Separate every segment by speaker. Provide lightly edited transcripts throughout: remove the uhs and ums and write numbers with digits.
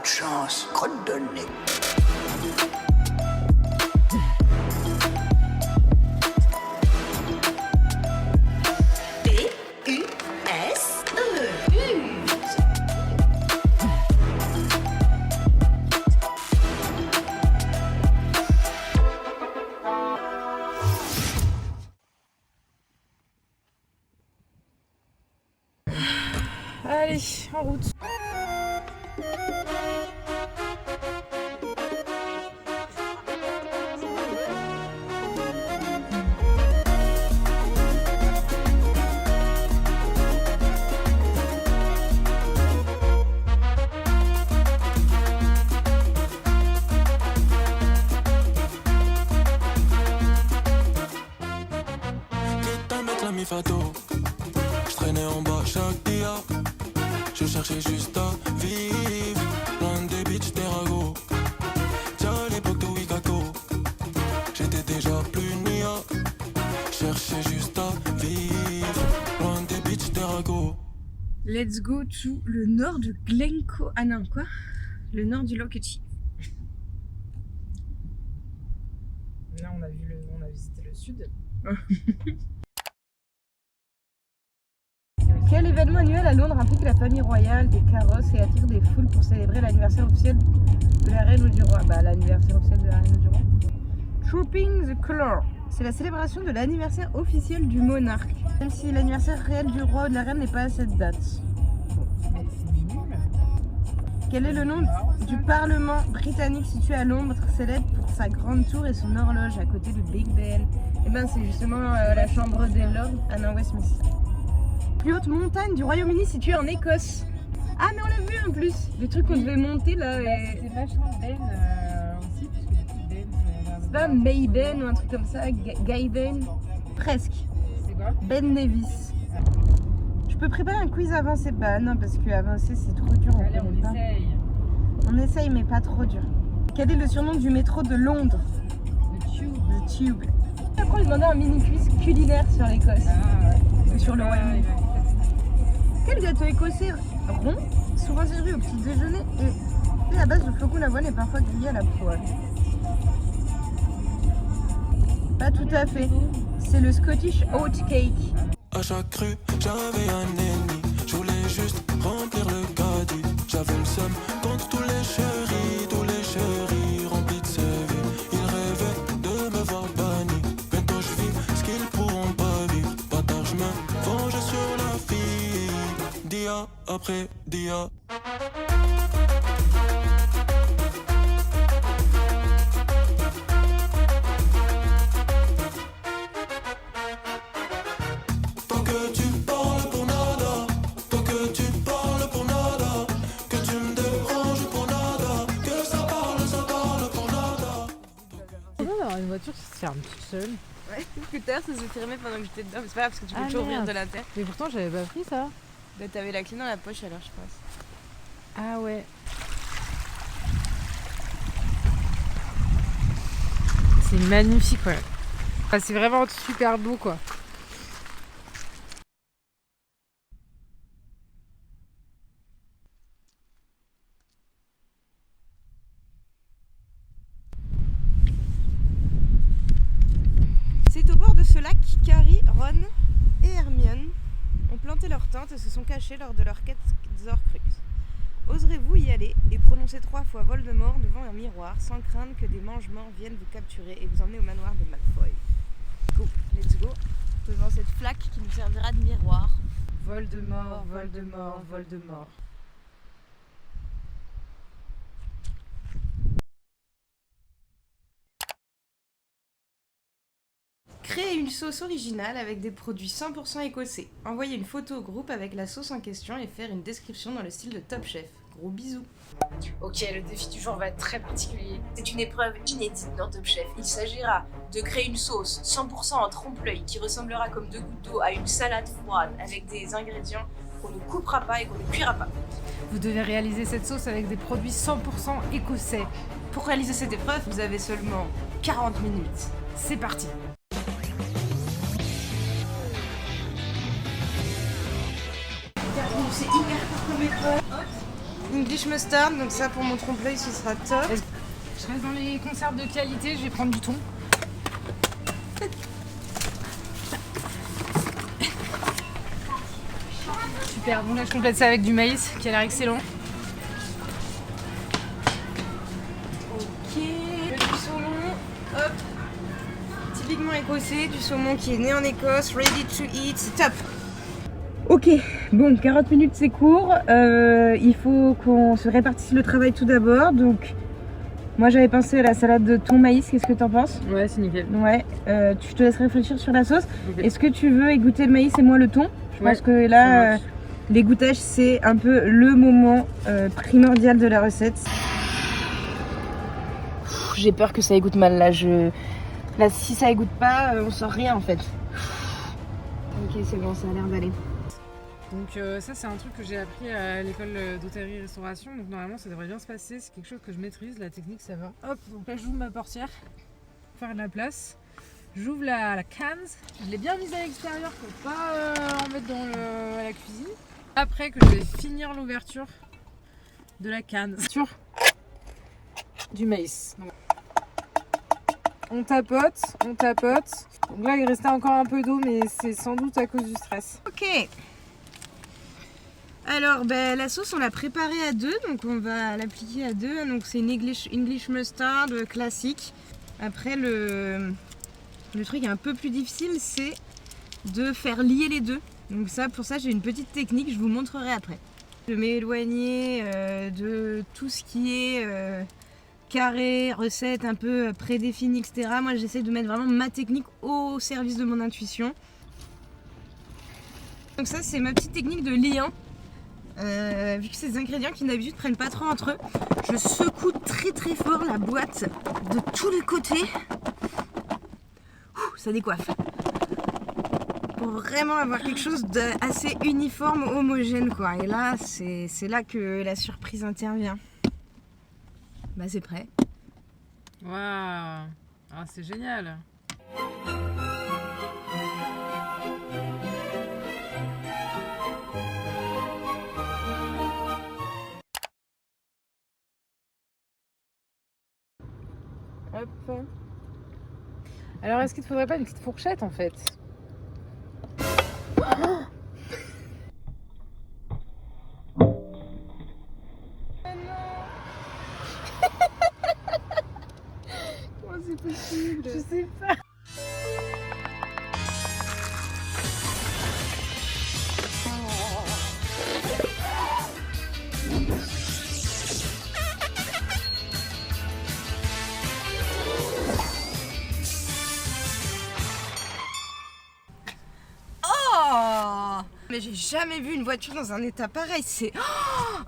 Speaker 1: de chance, crotte de nez.
Speaker 2: Allez, en route.
Speaker 3: Je traînais en bas chaque dia. Je cherchais juste à vivre loin des beach des ragots. Tiens, à l'époque de Wikako, j'étais déjà plus nia. Cherchais juste à vivre loin des beach des ragots.
Speaker 2: Let's go to le nord de Glencoe. Ah non, quoi? Le nord du Loch Etchie. Là, on a visité le sud. Quel événement annuel à Londres implique la famille royale, des carrosses et attire des foules pour célébrer l'anniversaire officiel de la reine ou du roi? Bah, l'anniversaire officiel de la reine ou du roi. Trooping the Colour. C'est la célébration de l'anniversaire officiel du monarque, même si l'anniversaire réel du roi ou de la reine n'est pas à cette date.
Speaker 4: Mais c'est nul.
Speaker 2: Quel est le nom du Parlement britannique situé à Londres, célèbre pour sa grande tour et son horloge à côté de Big Ben? Eh ben, c'est justement la chambre des lords à Westminster. Plus haute montagne du Royaume-Uni située en Écosse. Ah, mais on l'a vu en plus, les trucs qu'on devait monter là.
Speaker 4: C'était vachement Ben aussi, puisque du coup Ben.
Speaker 2: C'est pas Mayben ou un truc comme ça, Gayben? Presque.
Speaker 4: C'est quoi?
Speaker 2: Ben Nevis. Je peux préparer un quiz avancé? Bah non, parce que avancer c'est trop dur.
Speaker 4: Allez, on
Speaker 2: pas.
Speaker 4: essaye.
Speaker 2: On essaye, mais pas trop dur. Quel est le surnom du métro de Londres?
Speaker 4: Le tube.
Speaker 2: The Tube. Après, on lui demandait un mini quiz culinaire sur l'Écosse.
Speaker 4: Ah ouais.
Speaker 2: Ou sur le Royaume-Uni.
Speaker 4: Ouais.
Speaker 2: Quel gâteau écossais rond, souvent servi au petit déjeuner et fait à base de flocons d'avoine et parfois grillé à la poêle? Pas tout à fait. C'est le Scottish Oat Cake.
Speaker 3: À chaque rue, j'avais un ennemi. Je voulais juste remplir le caddie. J'avais le seum contre tous les chéris remplis de sévices. Ils rêvaient de me voir banni. Bientôt je vis ce qu'ils pourront pas vivre. Bâtard, je me venge sur la fille. Dia après dia.
Speaker 4: Une voiture qui se ferme toute seule.
Speaker 2: Ouais, tout à l'heure ça s'est fermé pendant que j'étais dedans, mais c'est pas grave parce que tu peux toujours ouvrir
Speaker 4: merde.
Speaker 2: de l'intérieur.
Speaker 4: Mais pourtant j'avais pas pris ça.
Speaker 2: Bah, t'avais la clé dans la poche alors je pense.
Speaker 4: Ah ouais. C'est magnifique ouais. Enfin, c'est vraiment super beau quoi.
Speaker 2: C'est au bord de ce lac qu'Harry, Ron et Hermione ont planté leur tente et se sont cachés lors de leur quête des Horcruxes. Oserez-vous y aller et prononcer 3 fois Voldemort devant un miroir sans craindre que des mange-morts viennent vous capturer et vous emmener au manoir de Malfoy? Go, let's go, devant cette flaque qui nous servira de miroir.
Speaker 4: Voldemort, Voldemort, Voldemort.
Speaker 2: Créez une sauce originale avec des produits 100% écossais. Envoyez une photo au groupe avec la sauce en question et faire une description dans le style de Top Chef. Gros bisous.
Speaker 5: Ok, le défi du jour va être très particulier. C'est une épreuve inédite dans Top Chef. Il s'agira de créer une sauce 100% en trompe-l'œil qui ressemblera comme 2 gouttes d'eau à une salade froide avec des ingrédients qu'on ne coupera pas et qu'on ne cuira pas.
Speaker 4: Vous devez réaliser cette sauce avec des produits 100% écossais.
Speaker 2: Pour réaliser cette épreuve, vous avez seulement 40 minutes.
Speaker 4: C'est parti.
Speaker 2: C'est hyper court comme épreuve. English mustard, donc ça pour mon trompe-l'œil ce sera top.
Speaker 4: Je reste dans les conserves de qualité, je vais prendre du thon. Super, bon là je complète ça avec du maïs qui a l'air excellent.
Speaker 2: Ok, du saumon, hop. Typiquement écossais, du saumon qui est né en Écosse, ready to eat, c'est top. Ok, bon 40 minutes c'est court, il faut qu'on se répartisse le travail tout d'abord, donc moi j'avais pensé à la salade de thon maïs, qu'est-ce que t'en penses?
Speaker 4: Ouais, c'est nickel.
Speaker 2: Ouais, je te laisse réfléchir sur la sauce.
Speaker 4: Okay.
Speaker 2: Est-ce que tu veux égoutter le maïs et moi le thon? Je pense que là, l'égouttage c'est un peu le moment primordial de la recette. J'ai peur que ça égoutte mal là, là si ça égoutte pas, on sort rien en fait. Ok, c'est bon, ça a l'air d'aller.
Speaker 4: Donc ça c'est un truc que j'ai appris à l'école d'hôtellerie-restauration, donc normalement ça devrait bien se passer, c'est quelque chose que je maîtrise, la technique ça va. Hop, donc là j'ouvre ma portière pour faire de la place, j'ouvre la canne, je l'ai bien mise à l'extérieur pour pas en mettre à la cuisine. Après que je vais finir l'ouverture de la canne sur du maïs. Donc, on tapote. Donc là il restait encore un peu d'eau mais c'est sans doute à cause du stress.
Speaker 2: Ok. Alors la sauce on l'a préparée à deux, donc on va l'appliquer à deux. Donc c'est une English mustard classique. Après le truc un peu plus difficile c'est de faire lier les deux. Donc pour ça j'ai une petite technique, je vous montrerai après. Je m'éloigner de tout ce qui est carré, recette un peu prédéfinie, etc. Moi j'essaie de mettre vraiment ma technique au service de mon intuition. Donc ça c'est ma petite technique de liant. Vu que c'est des ingrédients qui d'habitude prennent pas trop entre eux, je secoue très très fort la boîte de tous les côtés. Ouh, ça décoiffe. Pour vraiment avoir quelque chose d'assez uniforme, homogène quoi. Et là, c'est là que la surprise intervient. Bah c'est prêt.
Speaker 4: Waouh, ah, c'est génial.
Speaker 2: Hop.
Speaker 4: Alors est-ce qu'il ne faudrait pas une petite fourchette en fait?
Speaker 2: Comment c'est possible?
Speaker 4: Je sais pas.
Speaker 2: Mais j'ai jamais vu une voiture dans un état pareil, c'est...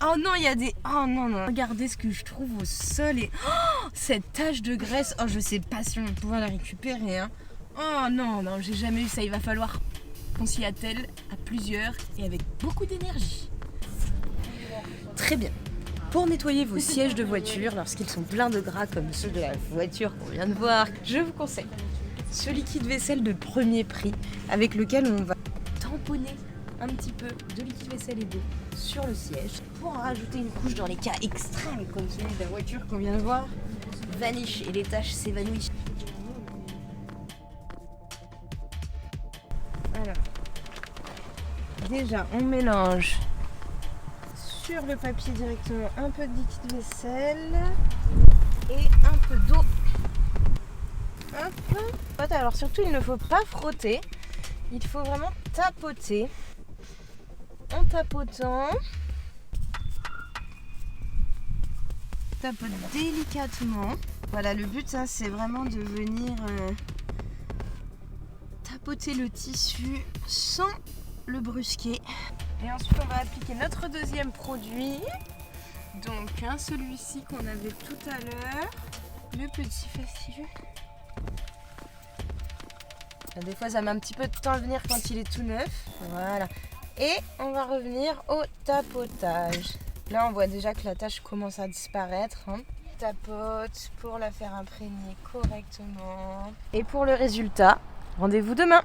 Speaker 2: Oh non, il y a des... Oh non. Regardez ce que je trouve au sol et... cette tache de graisse, je sais pas si on va pouvoir la récupérer, hein. Oh non, j'ai jamais eu ça, il va falloir qu'on s'y attelle à plusieurs et avec beaucoup d'énergie. Très bien. Pour nettoyer vos sièges de voiture lorsqu'ils sont pleins de gras comme ceux de la voiture qu'on vient de voir, je vous conseille ce liquide vaisselle de premier prix avec lequel on va tamponner un petit peu de liquide vaisselle et d'eau sur le siège pour en rajouter une couche dans les cas extrêmes comme celui de la voiture qu'on vient de voir. Vanish et les taches s'évanouissent. Alors, déjà on mélange sur le papier directement un peu de liquide vaisselle et un peu d'eau. Hop. Alors surtout il ne faut pas frotter, il faut vraiment tapoter. En tapotant, tapote délicatement. Voilà, le but c'est vraiment de venir tapoter le tissu sans le brusquer. Et ensuite on va appliquer notre deuxième produit. Donc celui-ci qu'on avait tout à l'heure, le petit facieux. Des fois ça met un petit peu de temps à venir quand il est tout neuf. Voilà. Et on va revenir au tapotage. Là on voit déjà que la tache commence à disparaître. Tapote pour la faire imprégner correctement. Et pour le résultat, rendez-vous demain.